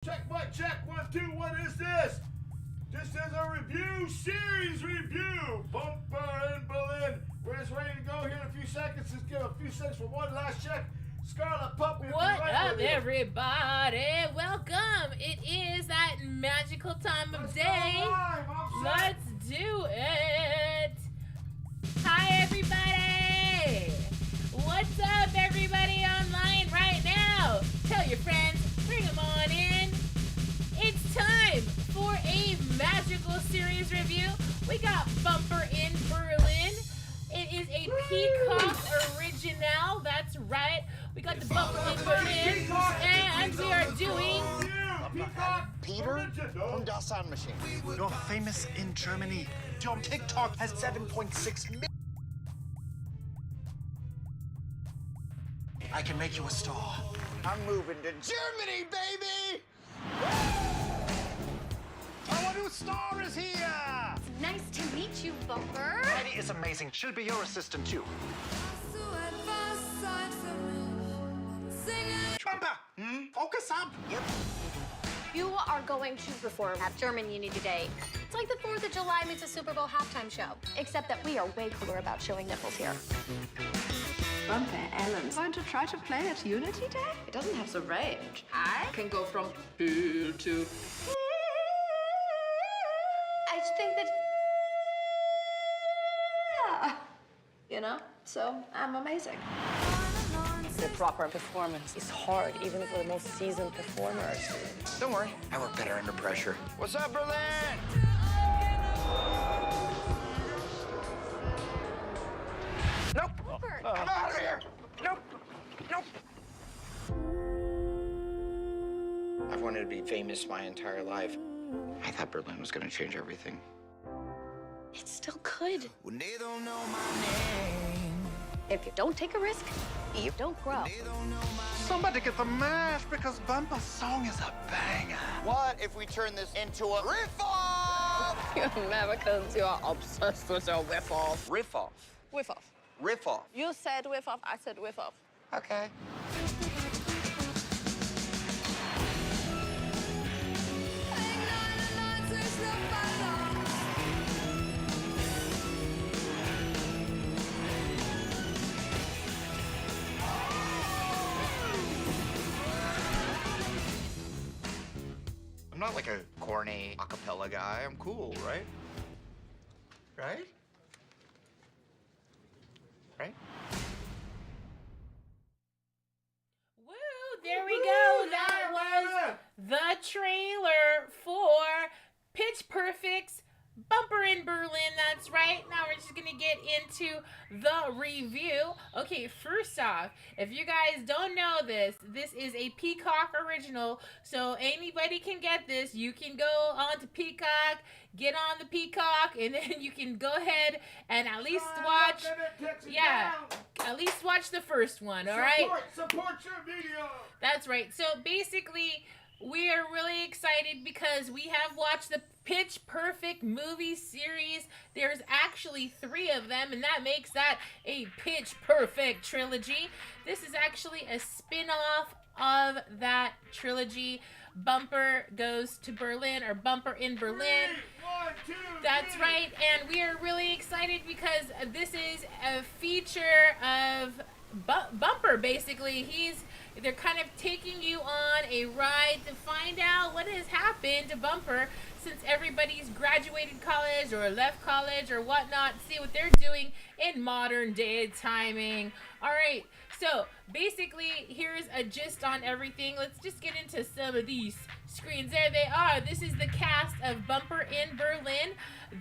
Check, what? Check, 1, 2, what is this? This is a review, series review. Bumper in Berlin. We're just ready to go here in a few seconds. Just give a few seconds for one last check. Scarlet Puppy. What up, everybody? Welcome. It is that magical time of day. Let's do it. Hi, everybody. What's up, everybody online right now? Tell your friends. Bring them on in. It's time for a magical series review. We got Bumper in Berlin. It is a Peacock original. That's right. We got the Bumper in Berlin, and we are doing Peter from Das Sound Machine. You're famous in Germany. Your TikTok has 7.6 million. I can make you a star. I'm moving to Germany, baby! Our new star is here! Nice to meet you, Bumper. Eddie is amazing. She'll be your assistant, too. Bumper! Focus up! Yep. You are going to perform at German Uni today. It's like the 4th of July meets a Super Bowl halftime show, except that we are way cooler about showing nipples here. Bumper Ellen's going to try to play at Unity Day? It doesn't have the range. I can go from here to... I just think that... Yeah. You know, so I'm amazing. The proper performance is hard, even for the most seasoned performers. Don't worry, I work better under pressure. What's up, Berlin? Nope. I'm out of here. Nope. Nope. I've wanted to be famous my entire life. I thought Berlin was going to change everything. It still could. When they don't know my name. If you don't take a risk, you don't grow. Somebody get the math, because Bumper's song is a banger. What if we turn this into a riff-off? You Americans, you are obsessed with your whiff-off. Riff-off. Whiff-off. Riff-off. You said whiff-off, I said whiff-off. Okay. I'm not like a corny a cappella guy. I'm cool, right? Right? Right? Woo, there we go. That was the trailer for Pitch Perfect's Bumper in Berlin. That's right. Now we're just gonna get into the review. Okay, first off, if you guys don't know this is a Peacock original, so anybody can get this. You can go on to Peacock, get on the Peacock, and then you can go ahead and at least watch, at least watch the first one, all right? Support your video. That's right. So basically, we are really excited because we have watched the Pitch Perfect movie series. There's actually 3 of them, and that makes that a Pitch Perfect Trilogy. This is actually a spin-off of that trilogy. Bumper Goes to Berlin, or Bumper in Berlin. 1, 2, That's right, and we are really excited because this is a feature of Bumper, basically. They're kind of taking you on a ride to find out what has happened to Bumper since everybody's graduated college or left college or whatnot. See what they're doing in modern day timing. All right, so basically here's a gist on everything. Let's just get into some of these screens. There they are. This is the cast of Bumper in Berlin.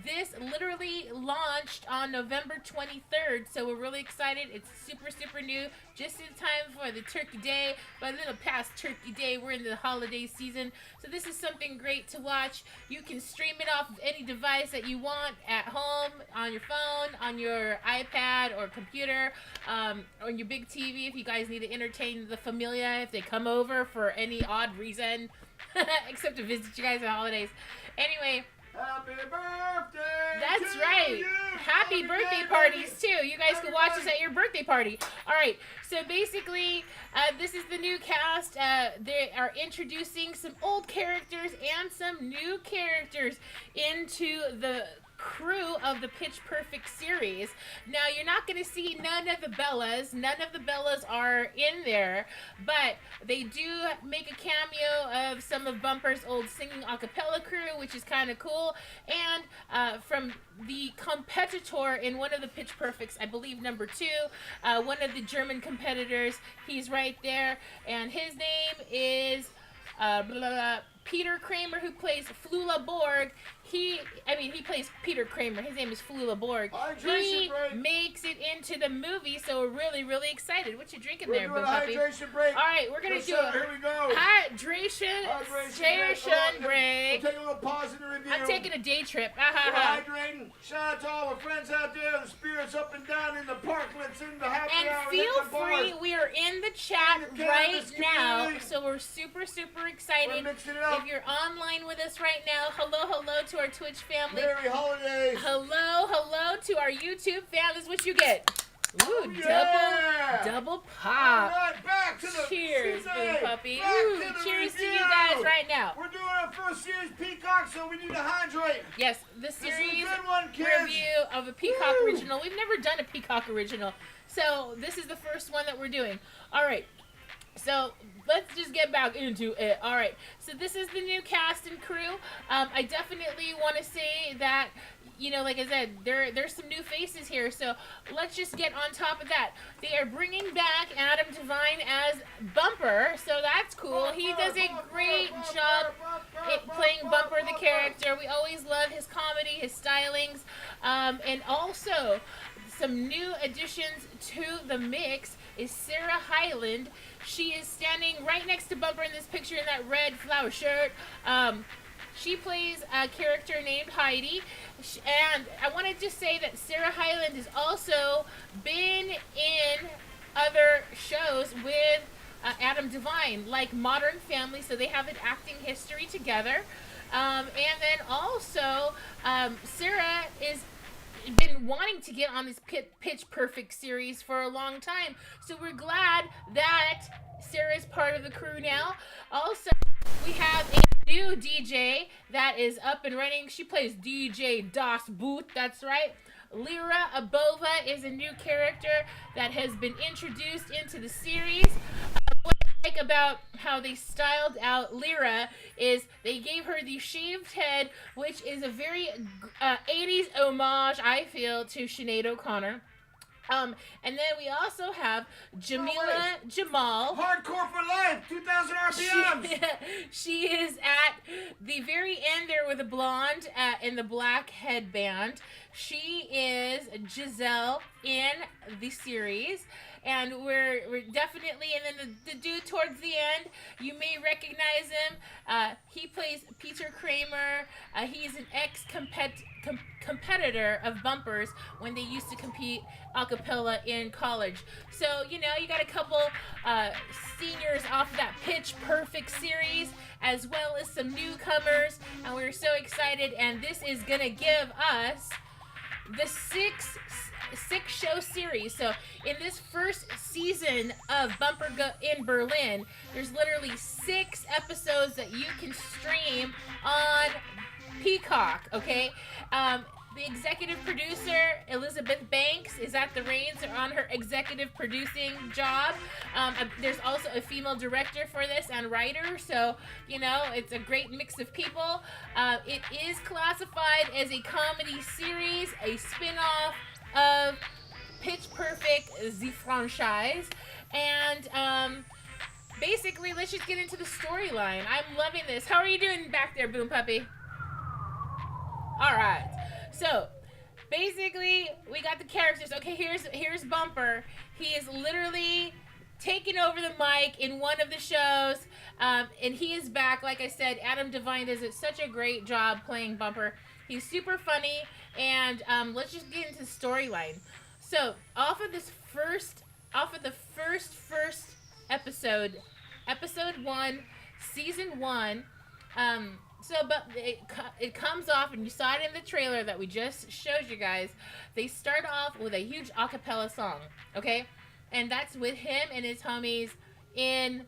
This literally launched on November 23rd, so we're really excited. It's super new, just in time for the Turkey Day, but a little past Turkey Day. We're in the holiday season, so this is something great to watch. You can stream it off of any device that you want at home, on your phone, on your iPad or computer, on your big TV if you guys need to entertain the familia if they come over for any odd reason, except to visit you guys on holidays. Anyway, Happy birthday. That's to right. you. Happy birthday parties too. You guys can watch us at your birthday party. All right. So basically, this is the new cast. They are introducing some old characters and some new characters into the crew of the Pitch Perfect series. Now, you're not going to see none of the Bellas. None of the Bellas are in there, but they do make a cameo of some of Bumper's old singing a cappella crew, which is kind of cool. And from the competitor in one of the Pitch Perfects, I believe number 2, one of the German competitors, he's right there, and his name is Peter Kramer, who plays Flula Borg. He plays Peter Kramer. His name is Flula Borg. He makes it into the movie, so we're really, really excited. What you drinking there, Boo Puppy? Hydration break. All right, we're gonna do a here we go. hydration break. We'll take a little pause in the review. I'm taking a day trip. We're hydrating. Shout out to all our friends out there, the spirits up and down in the parklets, in the happy And hour. feel free, we are in the chat In the right cannabis now, community. so we're super, super excited. We're mixing it up. If you're online with us right now, hello to our Twitch family. Merry holidays. Hello to our YouTube fam. This is what you get. Ooh, yeah. double All pop. right, back to the Cheers, Tuesday. Boo Puppy. Back Ooh, to the cheers to review. you guys right now. We're doing our first series Peacock, so we need to hydrate. Yes, the This is a series good one, kids. review of a Peacock Woo. original. We've never done a Peacock original, so this is the first one that we're doing. All right. So let's just get back into it. All right. So this is the new cast and crew. I definitely want to say that, you know, like I said, there's some new faces here. So let's just get on top of that. They are bringing back Adam Devine as Bumper. So that's cool. He does a great job playing Bumper, the character. We always love his comedy, his stylings. And also some new additions to the mix is Sarah Hyland. She is standing right next to Bumper in this picture in that red flower shirt. She plays a character named Heidi. And I want to just say that Sarah Hyland has also been in other shows with Adam Devine, like Modern Family, so they have an acting history together. And then also, Sarah is been wanting to get on this Pitch Perfect series for a long time. So we're glad that Sarah's part of the crew now. Also, we have a new DJ that is up and running. She plays DJ Das Boot. That's right. Lyra Abova is a new character that has been introduced into the series. What I like about how they styled out Lyra is they gave her the shaved head, which is a very 80s homage, I feel, to Sinead O'Connor. And then we also have Jamila Jamal. Hardcore for life, 2,000 RPMs. She is at the very end there with a blonde in the black headband. She is Giselle in the series. And we're definitely, and then the dude towards the end, you may recognize him. He plays Peter Kramer. He's an competitor of Bumpers when they used to compete a cappella in college. So, you know, you got a couple seniors off of that Pitch Perfect series, as well as some newcomers. And we're so excited. And this is going to give us the six show series. So in this first season of Bumper in Berlin, there's literally 6 episodes that you can stream on Peacock. Okay, the executive producer Elizabeth Banks is at the reins on her executive producing job. There's also a female director for this and writer, so you know it's a great mix of people. It is classified as a comedy series, a spin-off of Pitch Perfect, the franchise. And basically, let's just get into the storyline. I'm loving this. How are you doing back there, Boom Puppy? All right. So, basically, we got the characters. Okay, here's Bumper. He is literally taking over the mic in one of the shows, and he is back. Like I said, Adam Devine does such a great job playing Bumper. He's super funny, and let's just get into the storyline. So, off of the first episode, episode 1, season 1, but it comes off, and you saw it in the trailer that we just showed you guys. They start off with a huge a cappella song, okay? And that's with him and his homies in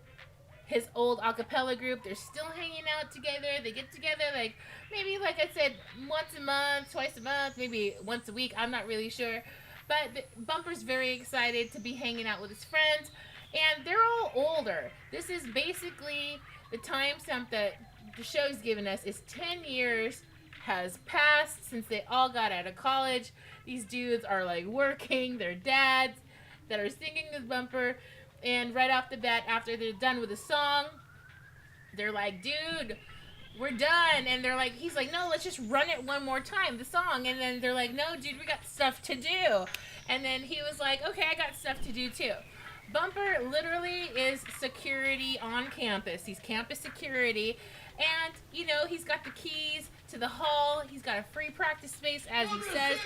his old a cappella group. They're still hanging out together. They get together like maybe, like I said, once a month, twice a month, maybe once a week. I'm not really sure. But Bumper's very excited to be hanging out with his friends. And they're all older. This is basically the timestamp that the show's given us is 10 years has passed since they all got out of college. These dudes are like working, their dads that are singing with Bumper, and right off the bat, after they're done with the song, they're like, dude, we're done. And they're like, he's like, no, let's just run it one more time, the song. And then they're like, no, dude, we got stuff to do. And then he was like, okay, I got stuff to do too. Bumper literally is security on campus. He's campus security. And, you know, he's got the keys to the hall. He's got a free practice space, as he says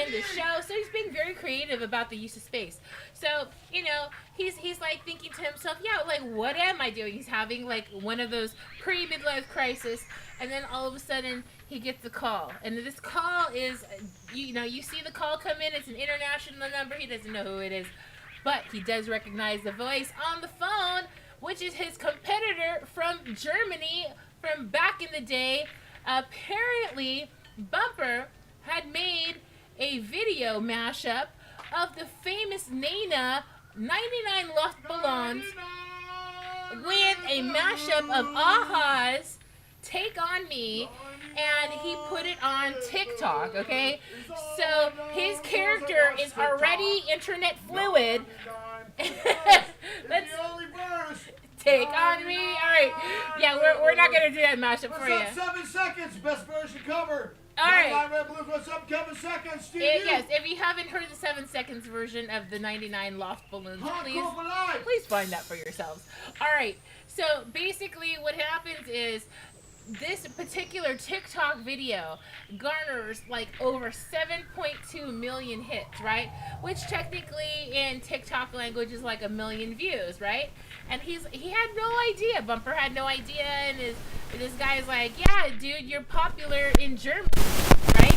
in the show. So he's being very creative about the use of space. So, you know, he's like thinking to himself, yeah, like, what am I doing? He's having like one of those pre-midlife crisis. And then all of a sudden he gets a call. And this call is, you know, you see the call come in. It's an international number. He doesn't know who it is. But he does recognize the voice on the phone, which is his competitor from Germany from back in the day. Apparently, Bumper had made a video mashup of the famous Nena 99 Lost Ballons with a mashup of Aha's Take On Me, and he put it on TikTok, okay? So his character is already internet fluid. Let's Take On Me. All right. Yeah, we're not going to do that mashup for you. What's up, 7 seconds? Best version cover. All right. Red Blues, what's up, 7 seconds? Steve, Yes, if you haven't heard the 7 seconds version of the 99 Lost Balloons, please find that for yourselves. All right. So basically what happens is this particular TikTok video garners like over 7.2 million hits, right? Which technically in TikTok language is like 1 million views, right? And he had no idea. Bumper had no idea, and this guy's like, yeah, dude, you're popular in Germany, right?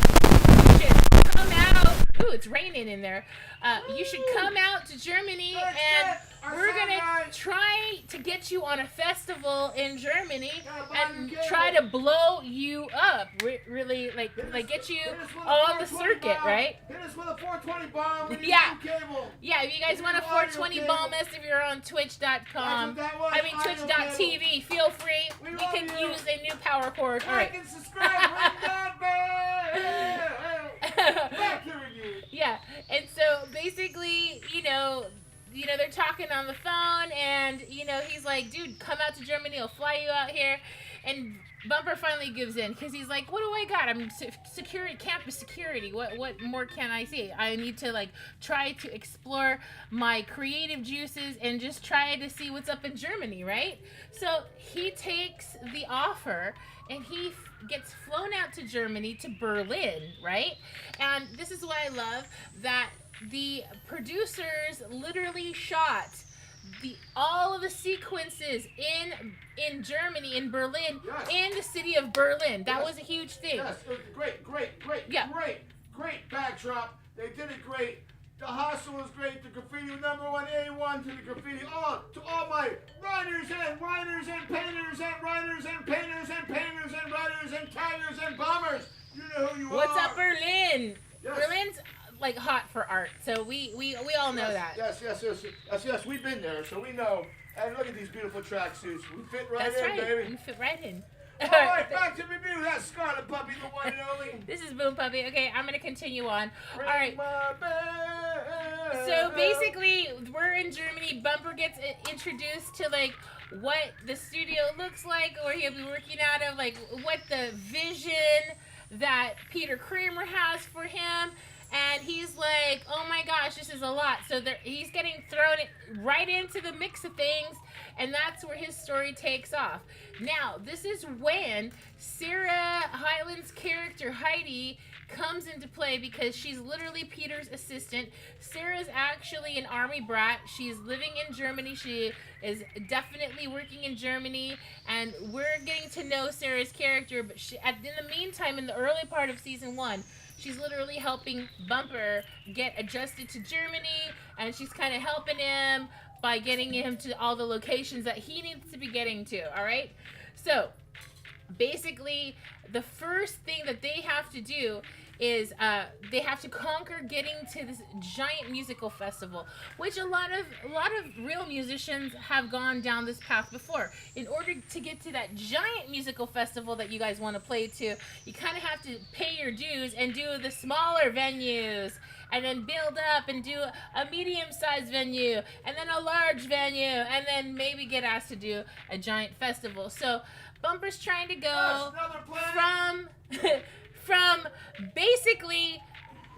You should come out. Ooh, it's raining in there. You should come out to Germany, and we're gonna try to get you on a festival in Germany and try to blow you up. Really, like get you on the circuit, right? Hit us with a 420 bomb. Yeah. Cable. Yeah, if you guys want a 420 bomb us, if you're on twitch.com, twitch.tv, feel free. We can use a new power cord. All right. Like and subscribe. Back here again. Yeah, and so basically, you know, they're talking on the phone, and, you know, he's like, dude, come out to Germany, I'll fly you out here. And Bumper finally gives in, because he's like, what do I got? I'm security, campus security. What more can I see? I need to, like, try to explore my creative juices and just try to see what's up in Germany, right? So he takes the offer, and he gets flown out to Germany, to Berlin, right? And this is what I love, that the producers literally shot all of the sequences in Germany, in Berlin, yes, in the city of Berlin. That yes, was a huge thing. Yes, Yeah. great backdrop. They did it great. The hustle was great. The graffiti was #1, A1 to the graffiti. To all my writers and painters and writers and painters and painters and writers and taggers and bombers. You know who you are. What's up, Berlin? Yes. Berlin's like hot for art, so we all know that. Yes. We've been there, so we know. And look at these beautiful tracksuits. We fit right That's in, right. baby. You fit right in. All right, back to review. That's Scarlet Puppy, the one and only. This is Boom Puppy. Okay, I'm gonna continue on. Ring All right. my bell. So basically, we're in Germany. Bumper gets introduced to like what the studio looks like, or he'll be working out of, like what the vision that Peter Kramer has for him. And he's like, oh my gosh, this is a lot. So he's getting thrown right into the mix of things, and that's where his story takes off. Now, this is when Sarah Hyland's character, Heidi, comes into play because she's literally Peter's assistant. Sarah's actually an army brat. She's living in Germany. She is definitely working in Germany, and we're getting to know Sarah's character. But in the meantime, in the early part of season 1, she's literally helping Bumper get adjusted to Germany, and she's kind of helping him by getting him to all the locations that he needs to be getting to, all right? So, basically, the first thing that they have to do is they have to conquer getting to this giant musical festival, which a lot of real musicians have gone down this path before. In order to get to that giant musical festival that you guys want to play to, you kind of have to pay your dues and do the smaller venues, and then build up and do a medium-sized venue, and then a large venue, and then maybe get asked to do a giant festival. So Bumper's trying to go from basically,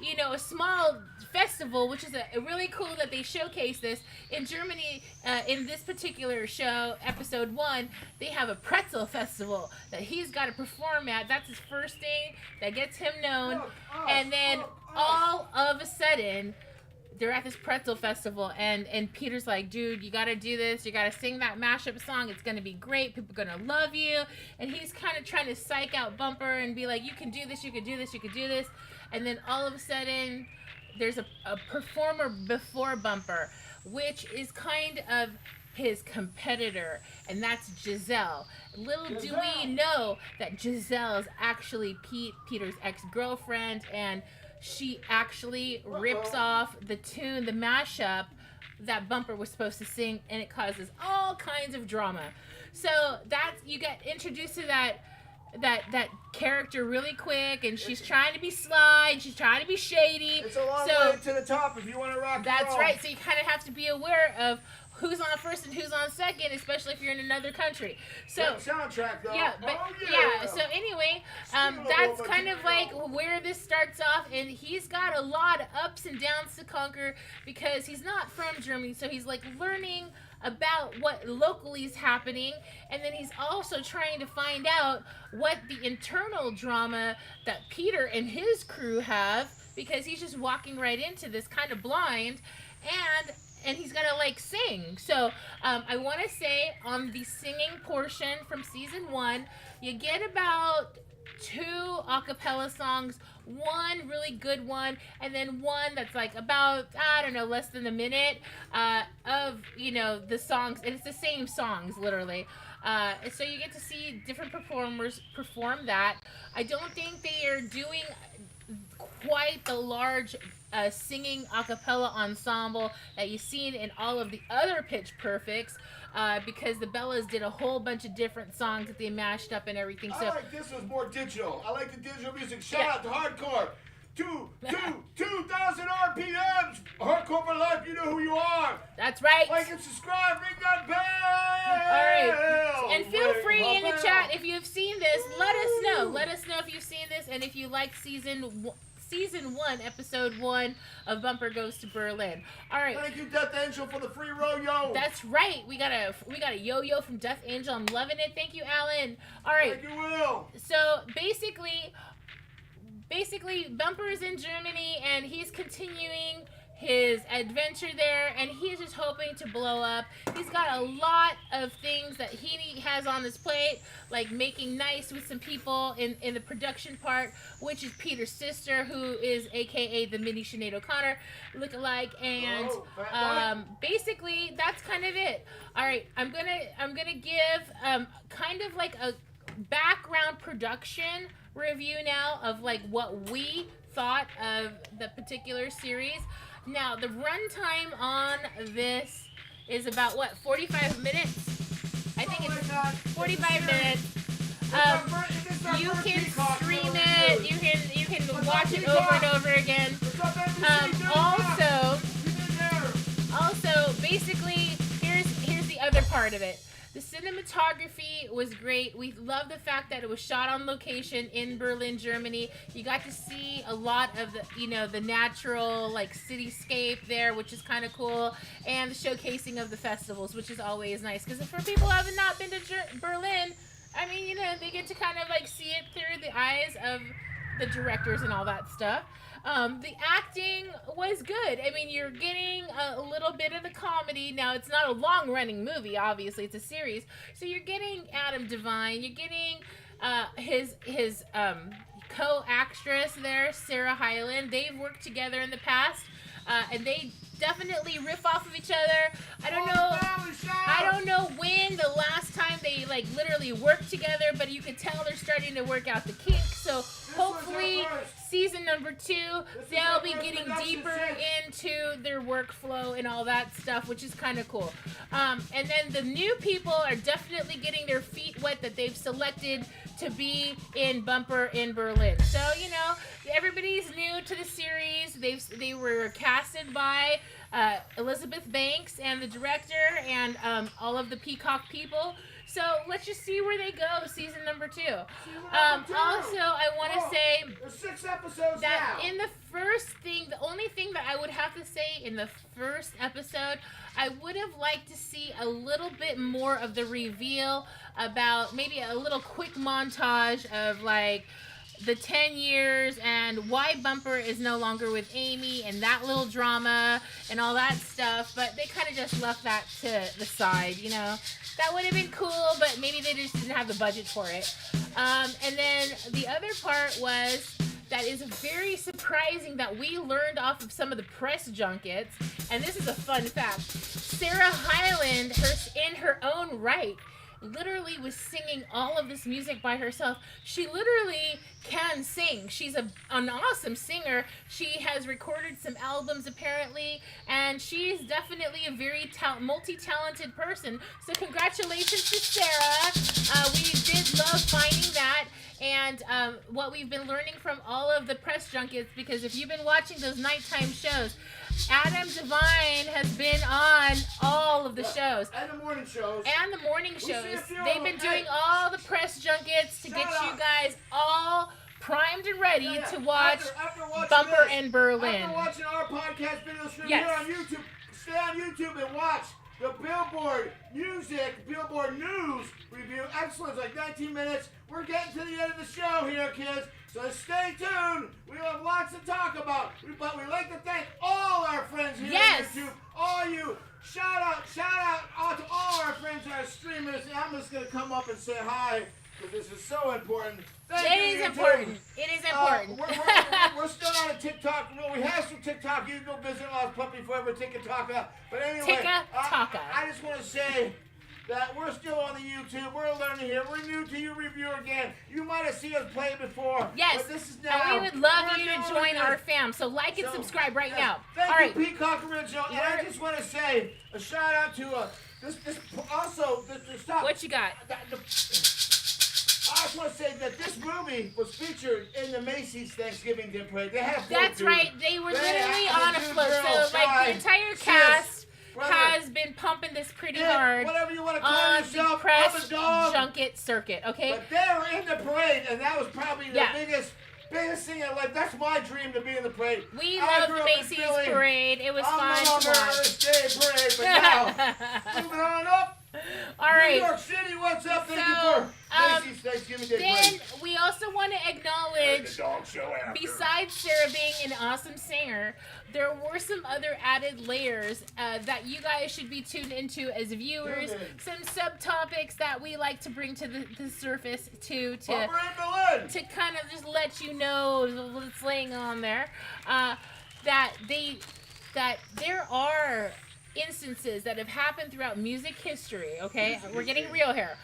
you know, a small festival, which is a really cool that they showcase this in Germany. In this particular show, episode 1, they have a pretzel festival that he's got to perform at. That's his first thing that gets him known, and then all of a sudden they're at this pretzel festival, and Peter's like, dude, you gotta do this, you gotta sing that mashup song, it's gonna be great, people are gonna love you. And he's kind of trying to psych out Bumper and be like, you can do this, you can do this, you can do this. And then all of a sudden there's a performer before Bumper, which is kind of his competitor, and that's Giselle. Little do we know that Giselle is actually Peter's ex-girlfriend, and she actually rips off the tune, the mashup that Bumper was supposed to sing, and it causes all kinds of drama. So that's, you get introduced to that character really quick, and she's trying to be sly, and she's trying to be shady. It's a long way to the top if you want to rock and roll. That's right. So you kind of have to be aware of who's on first and who's on second, especially if you're in another country. So soundtrack though. Yeah, but so anyway, that's kind of like where this starts off, and he's got a lot of ups and downs to conquer because he's not from Germany, so he's like learning about what locally is happening, and then he's also trying to find out what the internal drama that Peter and his crew have, because he's just walking right into this kind of blind, and he's gonna like sing. So I want to say on the singing portion from season 1, you get about 2 a cappella songs, one really good one, and then one that's like about, I don't know, less than a minute of, you know, the songs, and it's the same songs literally. So you get to see different performers perform that. I don't think they are doing quite the large singing a cappella ensemble that you've seen in all of the other Pitch Perfects, because the Bellas did a whole bunch of different songs that they mashed up and everything. So I like this was more digital. I like the digital music. Shout out to Hardcore. 2,000 RPMs. Hardcore for life. You know who you are. That's right. Like and subscribe. Ring that bell. All right. And feel free in the chat if you've seen this. Let us know. Let us know if you've seen this, and if you like season 1, episode 1 of Bumper Goes to Berlin. All right. Thank you, Death Angel, for the free yo-yo. That's right. We got a yo-yo from Death Angel. I'm loving it. Thank you, Alan. All right. Thank you, Will. So basically, Bumper is in Germany, and he's continuing his adventure there, and he's just hoping to blow up. He's got a lot of things that he has on his plate, like making nice with some people in the production part, which is Peter's sister, who is aka the mini Sinead O'Connor lookalike, and basically that's kind of it. All right, I'm gonna give kind of like a background production review now of like what we thought of the particular series. Now, the runtime on this is about, 45 minutes? I think it's 45 minutes. You can stream it. You can watch it over and over again. Also, basically, here's the other part of it. The cinematography was great. We love the fact that it was shot on location in Berlin, Germany. You got to see a lot of the natural like cityscape there, which is kind of cool, and the showcasing of the festivals, which is always nice. Because for people who have not been to Berlin, I mean, they get to kind of like see it through the eyes of the directors and all that stuff. The acting was good. I mean, you're getting a little bit of the comedy. Now, it's not a long-running movie, obviously. It's a series. So you're getting Adam Devine. You're getting his co-actress there, Sarah Hyland. They've worked together in the past, and they definitely riff off of each other. I don't know when the last time they like literally worked together, but you can tell they're starting to work out the kinks. So hopefully season number 2, they'll be getting deeper into their workflow and all that stuff, which is kind of cool. And then the new people are definitely getting their feet wet that they've selected to be in Bumper in Berlin. So, you know, everybody's new to the series. They were casted by Elizabeth Banks and the director and all of the Peacock people. So let's just see where they go, season number 2. Also, I want to say there's 6 episodes that now. in the first thing, the only thing that I would have to say in the first episode, I would have liked to see a little bit more of the reveal about maybe a little quick montage of like the 10 years and why Bumper is no longer with Amy and that little drama and all that stuff. But they kind of just left that to the side, you know. That would have been cool, but maybe they just didn't have the budget for it. And then the other part was that is very surprising that we learned off of some of the press junkets, and this is a fun fact. Sarah Hyland, in her own right, literally was singing all of this music by herself. She literally can sing. She's an awesome singer. She has recorded some albums apparently, and she's definitely a very multi-talented person. So congratulations to Sarah. We did love finding that. And what we've been learning from all of the press junkets, because if you've been watching those nighttime shows, Adam Devine has been on all of the shows. And the morning shows. And the morning see a shows. few of They've them. been doing all the press junkets to get you guys all primed and ready to watch after watching Bumper this, in Berlin. After watching our podcast videos from Yes. here on YouTube, stay on YouTube and watch the Billboard Billboard News review. Excellent. It's like 19 minutes. We're getting to the end of the show here, kids. So stay tuned. We have lots to talk about. But we'd like to thank all our friends here on YouTube. All you. Shout out to all our friends who are streamers. And I'm just going to come up and say hi because this is so important. Thank you, It is YouTube. important. It is important. We're still on a TikTok. Well, we have some TikTok. You can go visit Lost Puppy Forever, TikTok. But anyway, Tikka-taka. I just want to say that we're still on the YouTube. We're learning here. We're new to you review again. You might have seen us play before. Yes. But this is now. And we would love we're you doing to join it. our fam. So like and subscribe right now. Thank All right. you, Peacock Original. And I just want to say a shout out to this also the stop. What you got? I just want to say that this movie was featured in the Macy's Thanksgiving Day Parade. They had a float, That's dude. right. They were literally had on a dude, float. girl, So like guy, the entire sis, cast brother. has been pumping this pretty hard Whatever you want to call on yourself, the I'm press a dog. junket circuit. Okay. But they were in the parade, and that was probably the Yeah. biggest thing in life. That's my dream, to be in the parade. We I loved grew the up in Macy's Philly. parade. It was I'm fun no to longer watch. Earth Day parade, but now moving on up. All right. New York City, what's up? Thank you So, for Macy's Thanksgiving Day Then parade. we also want to acknowledge, Dog show after. besides Sarah being an awesome singer, there were some other added layers that you guys should be tuned into as viewers. Some subtopics that we like to bring to the surface to Bumper in Berlin. kind of just let you know what's laying on there. That there are instances that have happened throughout music history. Okay, we're getting real here.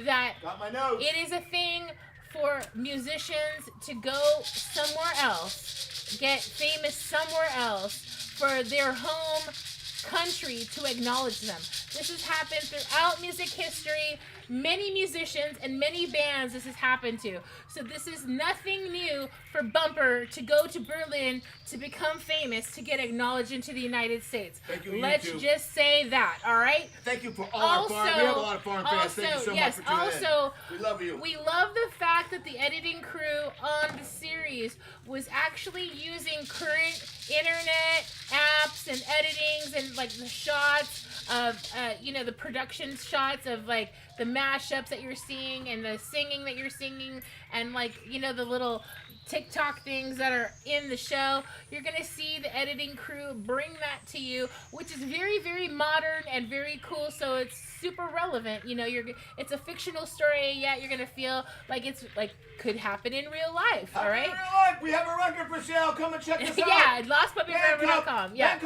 That Got my notes. it is a thing for musicians to go somewhere else, get famous somewhere else, for their home country to acknowledge them. This has happened throughout music history. Many musicians and many bands this has happened to. So this is nothing new for Bumper to go to Berlin to become famous, to get acknowledged into the United States. Thank you, Let's YouTube. just say that, all right? Thank you for all our farm. We have a lot of farm fans. Thank you so much for tuning in. We love you. We love the fact that the editing crew on the series was actually using current internet apps and editings and like the shots the production shots of like the mashups that you're seeing and the singing that you're singing and like, the little TikTok things that are in the show. You're going to see the editing crew bring that to you, which is very, very modern and very cool. So it's super relevant. It's a fictional story, yet you're going to feel like it's like could happen in real life. All right. In real life, we have a record for sale. Come and check us out. Yeah, lostpuppyforever.com. Yeah.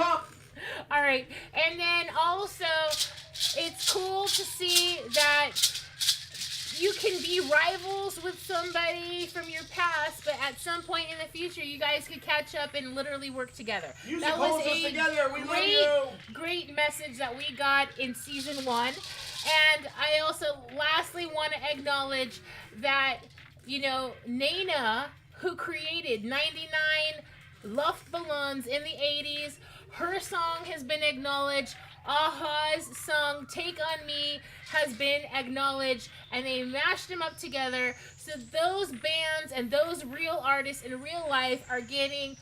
All right. And then also, it's cool to see that you can be rivals with somebody from your past, but at some point in the future, you guys could catch up and literally work together. That was a great message that we got in season 1. And I also lastly want to acknowledge that, Nena, who created 99 Luftballons in the 80s, her song has been acknowledged. Aha's song Take On Me has been acknowledged, and they mashed them up together. So those bands and those real artists in real life are getting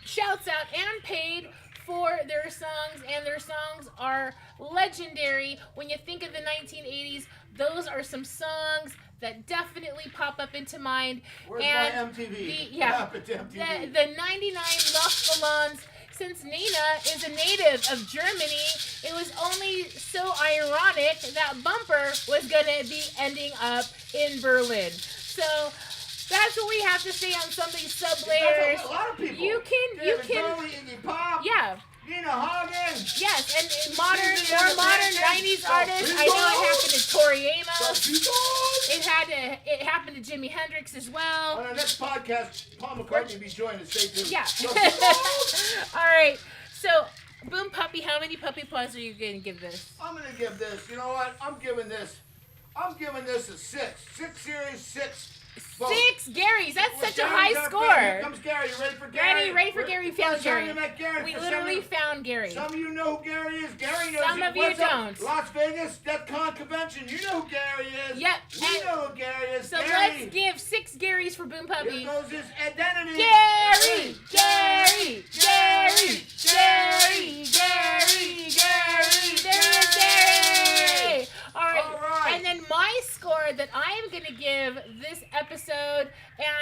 shouts out and paid for their songs, and their songs are legendary. When you think of the 1980s, those are some songs that definitely pop up into mind. Where's my MTV? What happened to MTV? The 99 Luftballons. Since Nina is a native of Germany, it was only so ironic that Bumper was going to be ending up in Berlin. So that's what we have to say on some of these sub-layers. A lot of people. You can. Bowie, Iggy Pop. Yeah. Nina Hagen. Yes, and more modern 90s artists. I know it happened to Tori Amos. It happened to Jimi Hendrix as well. On our next podcast, Paul McCartney will be joining us. Stay tuned. Yeah. All right. So, Boom Puppy, how many puppy paws are you going to give this? I'm going to give this. You know what? I'm giving this a 6. 6 series, 6. 6 Garys. That's such a high score. Here comes Gary. You ready for Gary? Ready for Gary. We found Gary. We For literally found Gary. Some of you know who Gary is. Gary knows Some of you don't. Las Vegas, DEFCON convention. You know who Gary is. Yep. You know who Gary is. So Gary. let's give 6 Garys for Boom Puppy. Here goes his identity. Gary. Gary. Gary. Gary. Gary. Gary. There is Gary. All right. And then my score that I am going to give this episode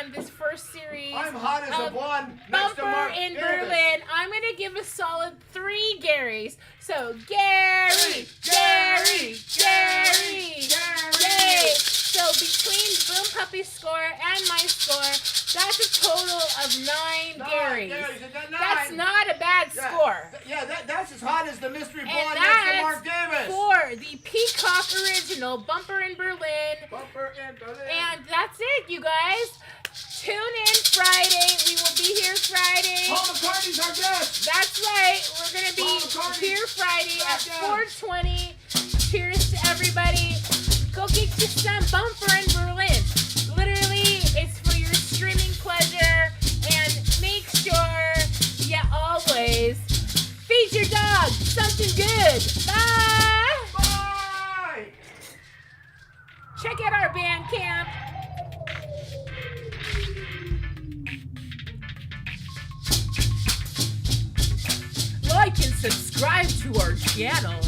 and this first series I'm hot as a one. Bumper in Berlin, I'm going to give a solid 3 Garys. So, Gary, Gary, Gary, Gary. So, between Boom Puppy's score and my score, that's a total of 9 Garys. That's not a bad score. That's as hot as the mystery blonde And next to Mark Davis. for the Peacock original, Bumper in Berlin. Bumper in Berlin. And that's it, you guys. Tune in Friday. We will be here Friday. Paul McCartney's our guest. That's right. We're going to be here Friday at 4:20. Cheers to everybody. Go get you some Bumper in Berlin. Literally, it's for your streaming pleasure. And make sure you always feed your dog something good. Bye. Bye. Check out our Bandcamp. Like and subscribe to our channel.